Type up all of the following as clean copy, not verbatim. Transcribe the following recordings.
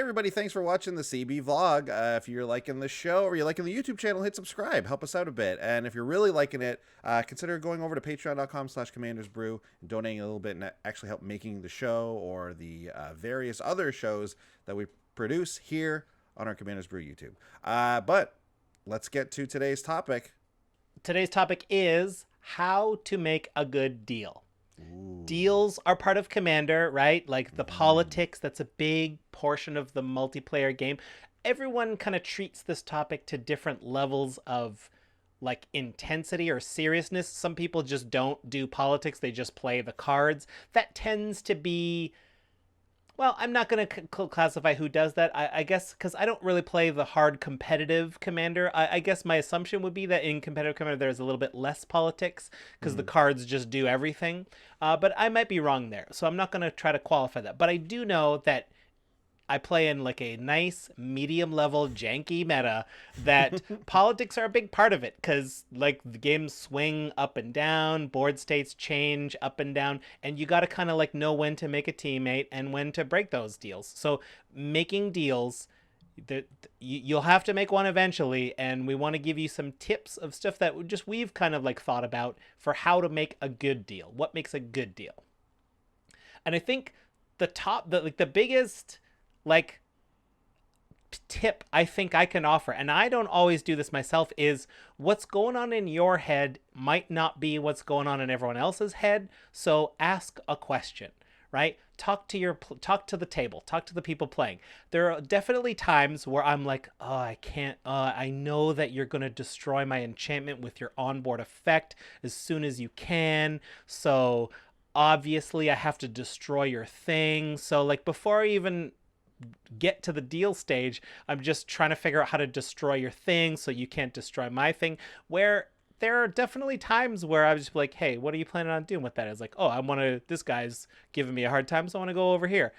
everybody, thanks for watching the CB vlog. If you're liking the show or you're liking the YouTube channel, hit subscribe. Help us out a bit. And if you're really liking it, consider going over to patreon.com/commandersbrew and donating a little bit and actually help making the show or the various other shows that we produce here on our Commanders Brew YouTube. But let's get to today's topic. Today's topic is how to make a good deal. Ooh. Deals are part of Commander, right? Like the politics, that's a big portion of the multiplayer game. Everyone kind of treats this topic to different levels of like intensity or seriousness. Some people just don't do politics. They just play the cards. That tends to be... Well, I'm not going to classify who does that. I guess because I don't really play the hard competitive Commander. I guess my assumption would be that in competitive Commander there's a little bit less politics because the cards just do everything. But I might be wrong there. So I'm not going to try to qualify that. But I do know that I play in like a nice medium level janky meta that politics are a big part of it because like the games swing up and down, board states change up and down, and you got to kind of like know when to make a teammate and when to break those deals. So making deals, you'll have to make one eventually, and we want to give you some tips of stuff that we've kind of like thought about for how to make a good deal. What makes a good deal? And I think the biggest like tip I think I can offer, and I don't always do this myself, is what's going on in your head might not be what's going on in everyone else's head. So ask a question, right? Talk to the table, talk to the people playing. There are definitely times where I'm like, oh, I can't, I know that you're going to destroy my enchantment with your onboard effect as soon as you can. So obviously I have to destroy your thing. So like before I even get to the deal stage, I'm just trying to figure out how to destroy your thing so you can't destroy my thing. Where there are definitely times where I was just like, hey, what are you planning on doing with that? It's like, oh, this guy's giving me a hard time, so I want to go over here.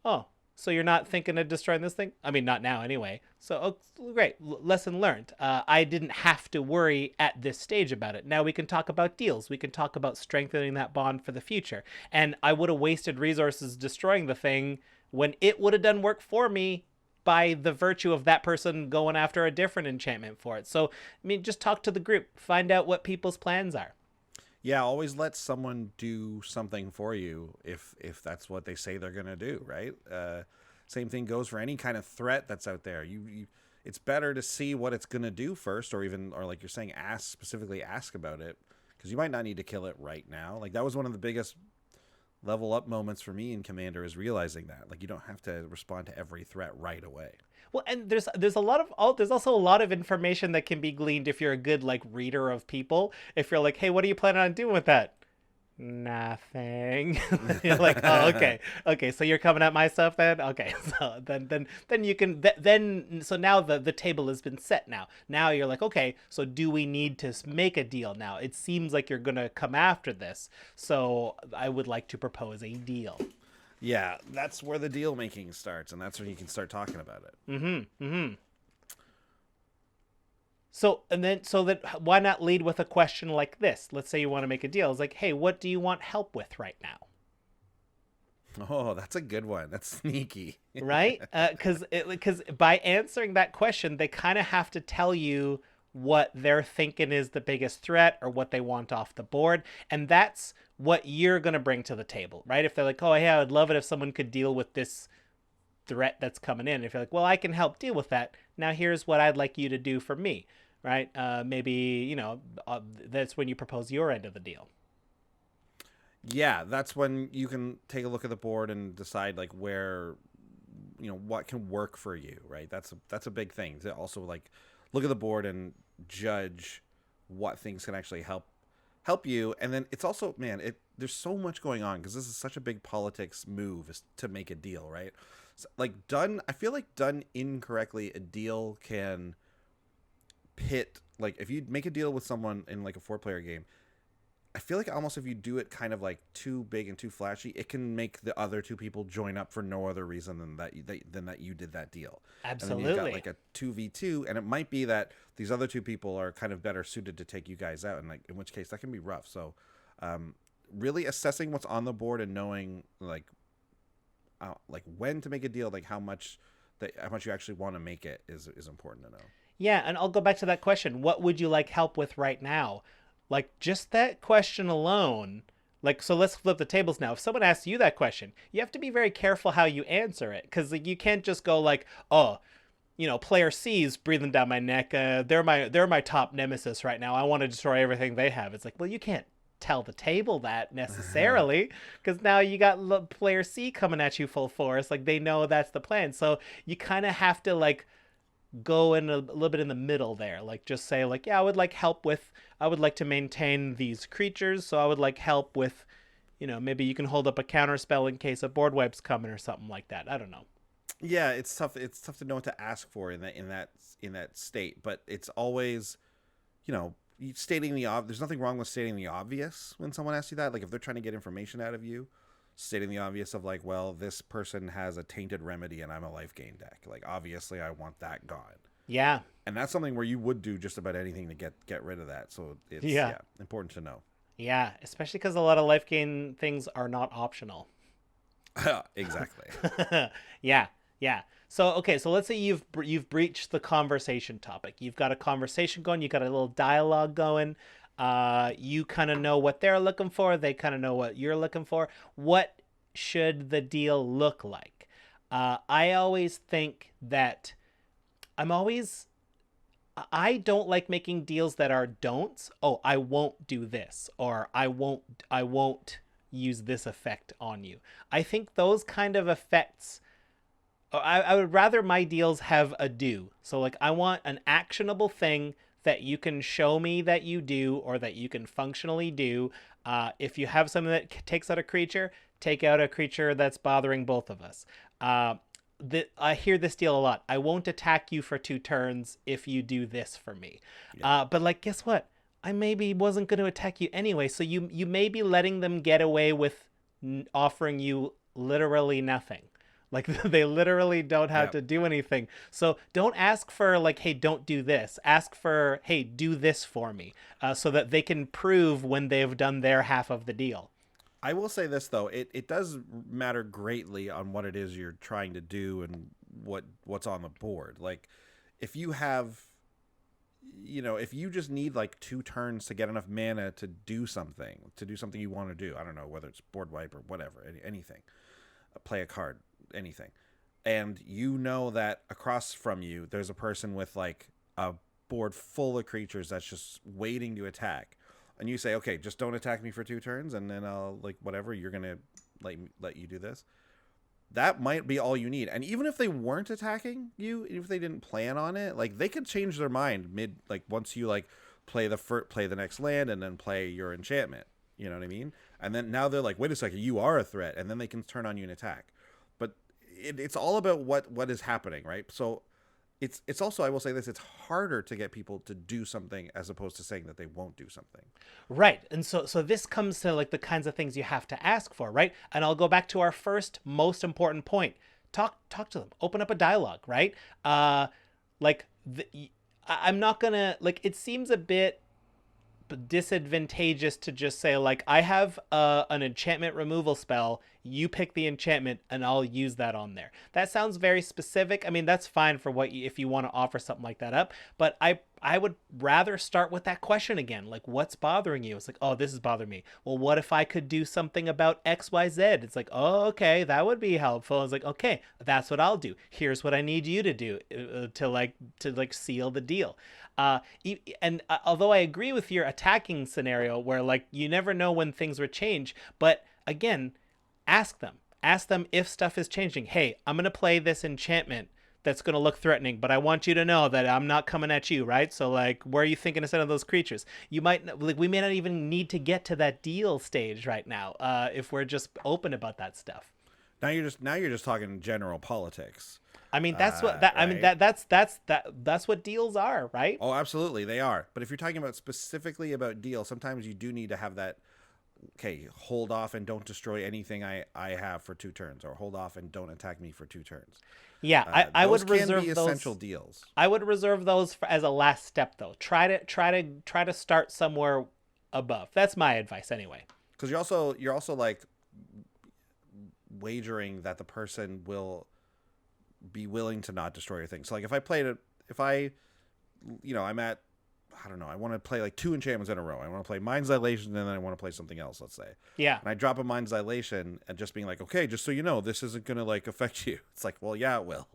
Oh, so you're not thinking of destroying this thing? I mean, not now anyway. So, great. Lesson learned. I didn't have to worry at this stage about it. Now we can talk about deals. We can talk about strengthening that bond for the future. And I would have wasted resources destroying the thing when it would have done work for me by the virtue of that person going after a different enchantment for it. So, I mean, just talk to the group. Find out what people's plans are. Yeah, always let someone do something for you if that's what they say they're going to do, right? Same thing goes for any kind of threat that's out there. It's better to see what it's going to do first, or like you're saying, specifically ask about it, because you might not need to kill it right now. Like that was one of the biggest level up moments for me in Commander, is realizing that like you don't have to respond to every threat right away. Well, and there's also a lot of information that can be gleaned if you're a good like reader of people. If you're like, hey, what are you planning on doing with that? Nothing. You're like, oh, okay, so you're coming at my stuff then. Okay, so then you can so now the table has been set. Now you're like, okay, so do we need to make a deal now? It seems like you're gonna come after this, so I would like to propose a deal. Yeah, that's where the deal making starts, and that's when you can start talking about it. So why not lead with a question like this? Let's say you want to make a deal. It's like, hey, what do you want help with right now? Oh, that's a good one. That's sneaky. Right? Because by answering that question, they kind of have to tell you what they're thinking is the biggest threat or what they want off the board. And that's what you're going to bring to the table, right? If they're like, oh, yeah, I would love it if someone could deal with this threat that's coming in. If you're like, well, I can help deal with that. Now here's what I'd like you to do for me, right? Maybe, that's when you propose your end of the deal. Yeah, that's when you can take a look at the board and decide like where, what can work for you, right? That's a big thing to also like look at the board and judge what things can actually help you. And then it's also, man, there's so much going on because this is such a big politics move is to make a deal, right? So, like I feel like done incorrectly, a deal can pit, like if you make a deal with someone in like a 4-player game, I feel like almost if you do it kind of like too big and too flashy, it can make the other two people join up for no other reason than that you did that deal. Absolutely. And then you've got like a 2v2, and it might be that these other two people are kind of better suited to take you guys out, and like in which case that can be rough. So really assessing what's on the board and knowing like like when to make a deal, like how much you actually want to make it is important to know. Yeah, and I'll go back to that question. What would you like help with right now? Like just that question alone. Like so let's flip the tables now. If someone asks you that question, you have to be very careful how you answer it cuz like, you can't just go like, "Oh, player C's breathing down my neck. They're my top nemesis right now. I want to destroy everything they have." It's like, well, you can't tell the table that necessarily because now you got player C coming at you full force. Like they know that's the plan. So you kind of have to like go in a little bit in the middle there. Like just say like, yeah, I would like to maintain these creatures. So I would like help with, maybe you can hold up a counter spell in case a board wipe's coming or something like that. I don't know. Yeah, it's tough. It's tough to know what to ask for in that state, but it's always, stating the obvious. There's nothing wrong with stating the obvious when someone asks you that. Like if they're trying to get information out of you, stating the obvious of like, well, this person has a tainted remedy and I'm a life gain deck. Like obviously, I want that gone. Yeah, And that's something where you would do just about anything to get rid of that. So it's important to know. yeah, especially because a lot of life gain things are not optional. Exactly. Yeah, yeah. So okay, so let's say you've breached the conversation topic. You've got a conversation going. You got a little dialogue going. You kind of know what they're looking for. They kind of know what you're looking for. What should the deal look like? I always think that I'm always I don't like making deals that are don'ts. Oh, I won't do this, or I won't use this effect on you. I think those kind of effects I would rather my deals have a do. So like I want an actionable thing that you can show me that you do or that you can functionally do. If you have something that takes out a creature, take out a creature that's bothering both of us. I hear this deal a lot. I won't attack you for 2 turns if you do this for me. Yeah. But like, guess what? I maybe wasn't going to attack you anyway. So you may be letting them get away with offering you literally nothing. Like they literally don't have Yeah. to do anything. So don't ask for like, hey, don't do this. Ask for, hey, do this for me, so that they can prove when they've done their half of the deal. I will say this though, it does matter greatly on what it is you're trying to do and what's on the board. Like if you have if you just need like 2 turns to get enough mana to do something you want to do, I don't know whether it's board wipe or whatever, anything, play a card, anything, and you know that across from you there's a person with like a board full of creatures that's just waiting to attack, and you say, okay, just don't attack me for 2 turns and then I'll like whatever, you're gonna let you do this. That might be all you need. And even if they weren't attacking you, if they didn't plan on it, like they could change their mind like once you like play the next land and then play your enchantment, you know what I mean, and then now they're like, wait a second, you are a threat, and then they can turn on you and attack. But it's all about what is happening, right? So it's also, I will say this, it's harder to get people to do something as opposed to saying that they won't do something. Right. And so this comes to like the kinds of things you have to ask for, right? And I'll go back to our first most important point. Talk to them. Open up a dialogue, right? Like I'm not going to like, it seems a bit disadvantageous to just say like, I have an enchantment removal spell, you pick the enchantment and I'll use that on there. That sounds very specific. I mean, that's fine for if you want to offer something like that up, but I would rather start with that question again. Like, what's bothering you? It's like, oh, this is bothering me. Well, what if I could do something about XYZ? It's like, oh, okay, that would be helpful. It's like, okay, that's what I'll do. Here's what I need you to do to seal the deal. And although I agree with your attacking scenario where like you never know when things would change, but again, ask them if stuff is changing. Hey, I'm going to play this enchantment that's going to look threatening, but I want you to know that I'm not coming at you, right? So like, where are you thinking instead of those creatures? You might like, we may not even need to get to that deal stage right now, if we're just open about that stuff. Now you're just talking general politics. I mean, that's what that. Right? I mean, that's what deals are, right? Oh, absolutely, they are. But if you're talking about specifically about deals, sometimes you do need to have that. Okay, hold off and don't destroy anything I have for 2 turns, or hold off and don't attack me for 2 turns. Yeah, I would reserve be those essential deals. I would reserve those as a last step, though. Try to start somewhere above. That's my advice, anyway. Because you're also like, wagering that the person will be willing to not destroy your thing. So like if I I'm at, I don't know, I want to play like 2 enchantments in a row. I want to play Mind's Dilation and then I want to play something else, let's say. Yeah. And I drop a Mind's Dilation and just being like, okay, just so you know, this isn't going to like affect you. It's like, well, yeah, it will.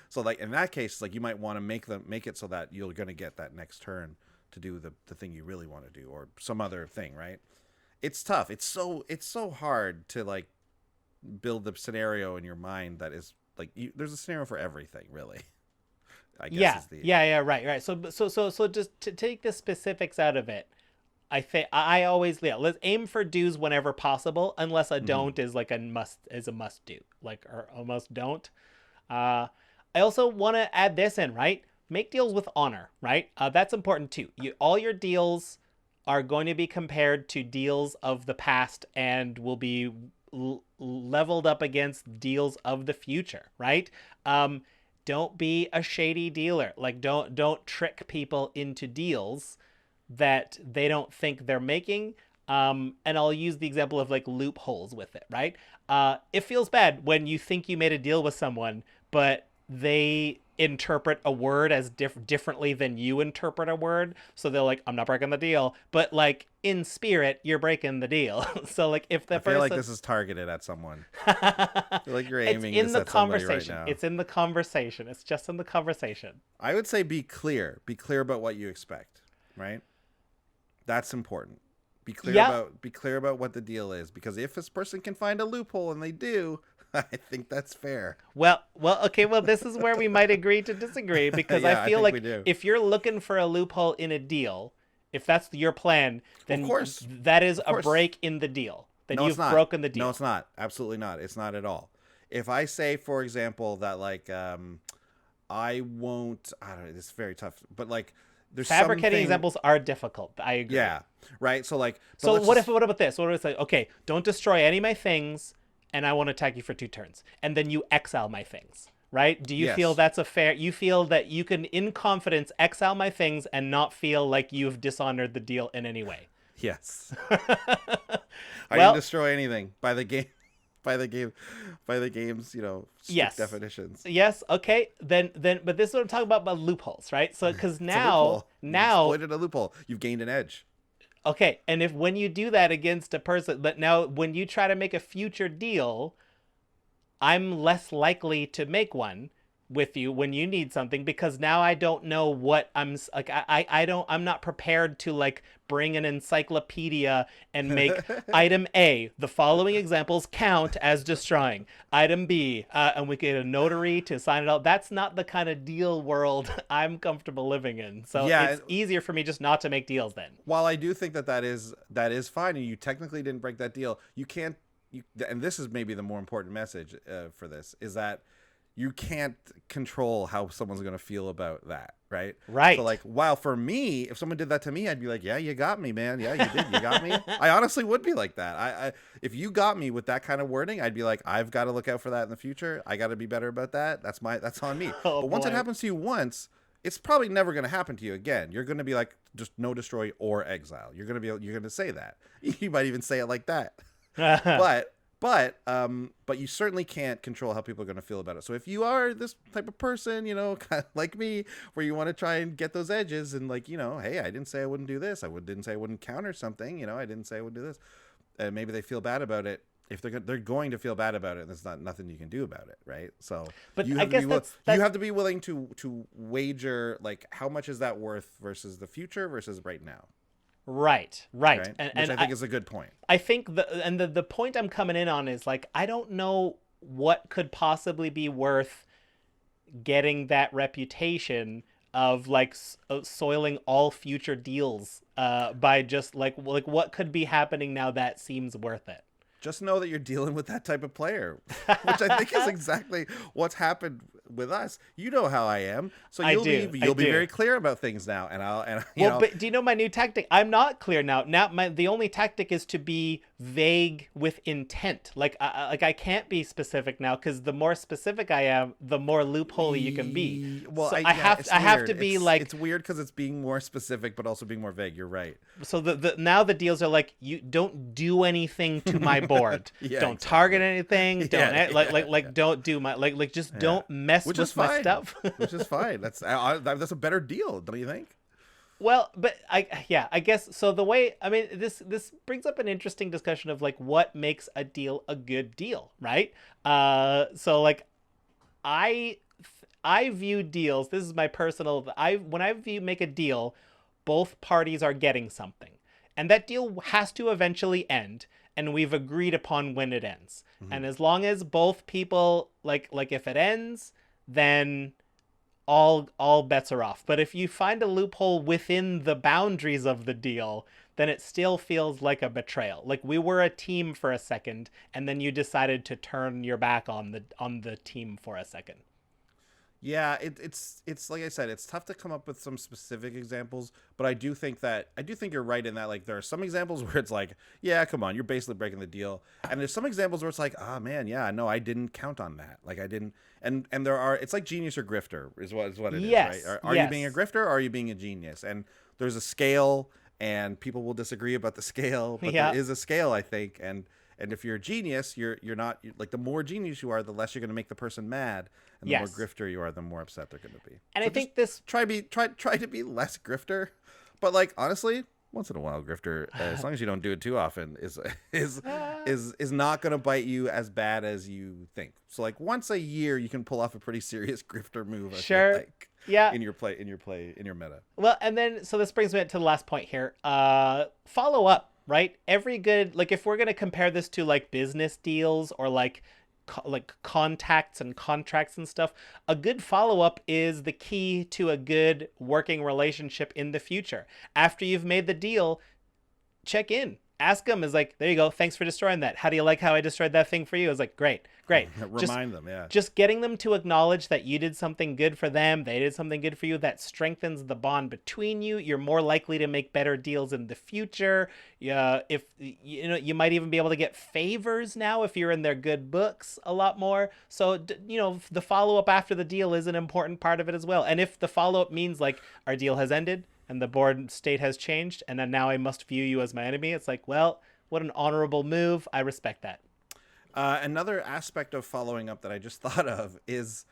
So like in that case, like you might want to make it so that you're going to get that next turn to do the thing you really want to do, or some other thing, right? It's tough. It's so hard to like build the scenario in your mind that is like there's a scenario for everything, really. I guess Right. So just to take the specifics out of it, I think I always let's aim for do's whenever possible, unless a don't is like a must do, like, or a must don't. I also want to add this in, right? Make deals with honor, right? That's important too. All your deals are going to be compared to deals of the past and will be leveled up against deals of the future, right? Don't be a shady dealer. Like, don't trick people into deals that they don't think they're making. And I'll use the example of like loopholes with it, right? It feels bad when you think you made a deal with someone, but they interpret a word as differently than you interpret a word. So they're like, I'm not breaking the deal. But like in spirit, you're breaking the deal. So like if the person... I feel like this is targeted at someone. I feel like you're aiming it's in the at somebody right conversation. now. It's in the conversation. It's just in the conversation. I would say be clear. Be clear about what you expect, right? That's important. Be clear about what the deal is, because if this person can find a loophole, and they do, I think that's fair. Well, okay. Well, this is where we might agree to disagree, because I feel like if you're looking for a loophole in a deal, if that's your plan, then that is a break in the deal. Then you've broken the deal. No, it's not. Absolutely not. It's not at all. If I say, for example, that like I won't. I don't know. It's very tough, but like. Fabricating examples are difficult. I agree. Yeah. Right. So like. So what about this? What if it's like, okay, don't destroy any of my things, and I won't attack you for 2 turns, and then you exile my things, right? Do you feel that's a fair? You feel that you can, in confidence, exile my things and not feel like you've dishonored the deal in any way? Yes. I didn't destroy anything by the game. By the game's, strict definitions. Yes. Okay. Then, but this is what I'm talking about loopholes, right? So, because now, you exploited a loophole. You've gained an edge. Okay. And when you do that against a person, but now when you try to make a future deal, I'm less likely to make one with you when you need something, because now I don't know what I'm like. I'm not prepared to like bring an encyclopedia and make item A, the following examples count as destroying. Item B, and we get a notary to sign it out. That's not the kind of deal world I'm comfortable living in. So it's easier for me just not to make deals then. While I do think that is fine, and you technically didn't break that deal, you can't. And this is maybe the more important message for this, is that you can't control how someone's going to feel about that, right? Right. So, like, while for me, if someone did that to me, I'd be like, yeah, you got me, man. Yeah, you did. You got me. I honestly would be like that. I if you got me with that kind of wording, I'd be like, I've got to look out for that in the future. I got to be better about that. That's on me. But once it happens to you once, it's probably never going to happen to you again. You're going to be like, just no destroy or exile. You're going to say that. You might even say it like that. But you certainly can't control how people are going to feel about it. So if you are this type of person, kind of like me, where you want to try and get those edges and like, hey, I didn't say I wouldn't do this. Didn't say I wouldn't counter something. I didn't say I would do this. And maybe they feel bad about it. If they're going to feel bad about it, there's nothing you can do about it, right? So, but you I guess you have to be willing to wager, like, how much is that worth versus the future versus right now. Right. And which I think is a good point. I think the point I'm coming in on is like, I don't know what could possibly be worth getting that reputation of like soiling all future deals by just like what could be happening now that seems worth it. Just know that you're dealing with that type of player, which I think is exactly what's happened with us. You know how I am, so you'll be very clear about things now. But do you know my new tactic? I'm not clear now. Now the only tactic is to be vague with intent. Like I can't be specific now because the more specific I am, the more loopholey you can be. Well, So yeah, I have to be like, it's weird because it's being more specific, but also being more vague. You're right. so now the deals are like, you don't do anything to my board. Yeah, Don't exactly. target anything. Don't Yeah, don't do my just don't mess Which with is my fine. stuff. Which is fine. That's a better deal, don't you think? Well, but I guess so. The way, I mean, this brings up an interesting discussion of like what makes a deal a good deal, right? So like I I view deals. This is my personal. When I view make a deal, both parties are getting something, and that deal has to eventually end, and we've agreed upon when it ends. Mm-hmm. And as long as both people like if it ends, then all bets are off. But if you find a loophole within the boundaries of the deal, then it still feels like a betrayal. Like we were a team for a second, and then you decided to turn your back on the team for a second. Yeah, it's like I said, it's tough to come up with some specific examples, but I do think you're right in that like there are some examples where it's like, yeah, come on, you're basically breaking the deal, and there's some examples where it's like, ah, man, yeah, no, I didn't count on that, like I didn't, and there are, it's like genius or grifter is what it Yes, is, right? Are you being a grifter or are you being a genius? And there's a scale, and people will disagree about the scale, but Yeah. there is a scale, I think, and if you're a genius, you're not like the more genius you are, the less you're going to make the person mad, and the Yes. more grifter you are, the more upset they're going to be. And So I think this try to be less grifter, but like honestly, once in a while, grifter, as long as you don't do it too often, is not going to bite you as bad as you think. So like once a year, you can pull off a pretty serious grifter move. I feel Sure. like, Yeah. in your meta. Well, and then so this brings me to the last point here. Follow up, right? Every good, like if we're going to compare this to like business deals or like contacts and contracts and stuff, a good follow-up is the key to a good working relationship in the future. After you've made the deal, check in. Ask them, is like, there you go, thanks for destroying that. How do you like how I destroyed that thing for you? It's like, great. Remind them, yeah. Just getting them to acknowledge that you did something good for them, they did something good for you, that strengthens the bond between you. You're more likely to make better deals in the future. If you might even be able to get favors now if you're in their good books a lot more. So the follow-up after the deal is an important part of it as well. And if the follow-up means like our deal has ended and the board state has changed and then now I must view you as my enemy, it's like, well, what an honorable move. I respect that. Another aspect of following up that I just thought of is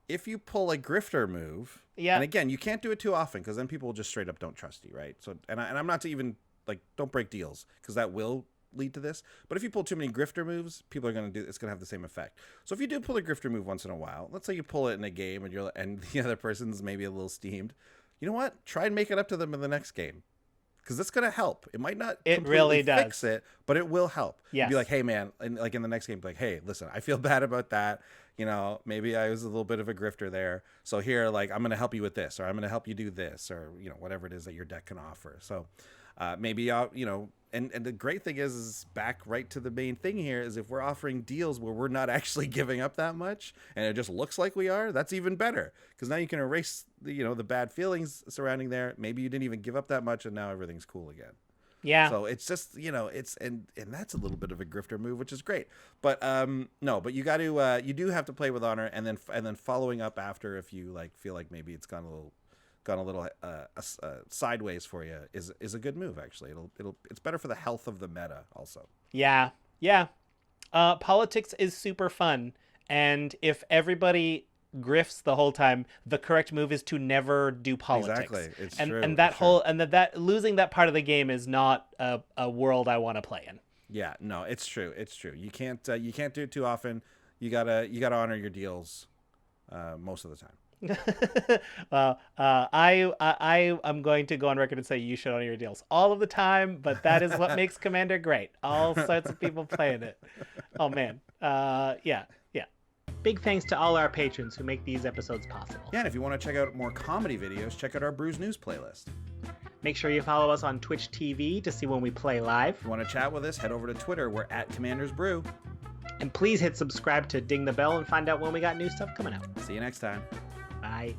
if you pull a grifter move, Yeah. and again, you can't do it too often because then people will just straight up don't trust you, right? So, and I'm not to even like don't break deals because that will lead to this. But if you pull too many grifter moves, people are going to it's going to have the same effect. So if you do pull a grifter move once in a while, let's say you pull it in a game and the other person's maybe a little steamed, you know what? Try and make it up to them in the next game. Because that's going to help. It might not really does fix it, but it will help. Yes. Be like, hey, man, and like in the next game, be like, hey, listen, I feel bad about that. Maybe I was a little bit of a grifter there. So here, like, I'm going to help you with this, or I'm going to help you do this, or, whatever it is that your deck can offer. So maybe I'll, and the great thing is back right to the main thing here is if we're offering deals where we're not actually giving up that much and it just looks like we are, that's even better because now you can erase the bad feelings surrounding there. Maybe you didn't even give up that much and now everything's cool again. Yeah. So it's just, it's, and that's a little bit of a grifter move, which is great, but no, but you got to, you do have to play with honor and then following up after, if you like, feel like maybe it's gone a little sideways for you is a good move. Actually, it's better for the health of the meta also. Yeah. Politics is super fun, and if everybody grifts the whole time, the correct move is to never do politics. Exactly, it's true. And that losing that part of the game is not a world I want to play in. Yeah, no, it's true. You can't do it too often. You gotta honor your deals most of the time. I am going to go on record and say you should honor your deals all of the time, but that is what makes Commander great. All sorts of people playing it. Oh man. Yeah. Big thanks to all our patrons who make these episodes possible. Yeah, and if you want to check out more comedy videos, check out our Brews News playlist. Make sure you follow us on Twitch TV to see when we play live. If you want to chat with us, head over to Twitter. We're at Commanders Brew. And please hit subscribe to ding the bell and find out when we got new stuff coming out. See you next time. Bye.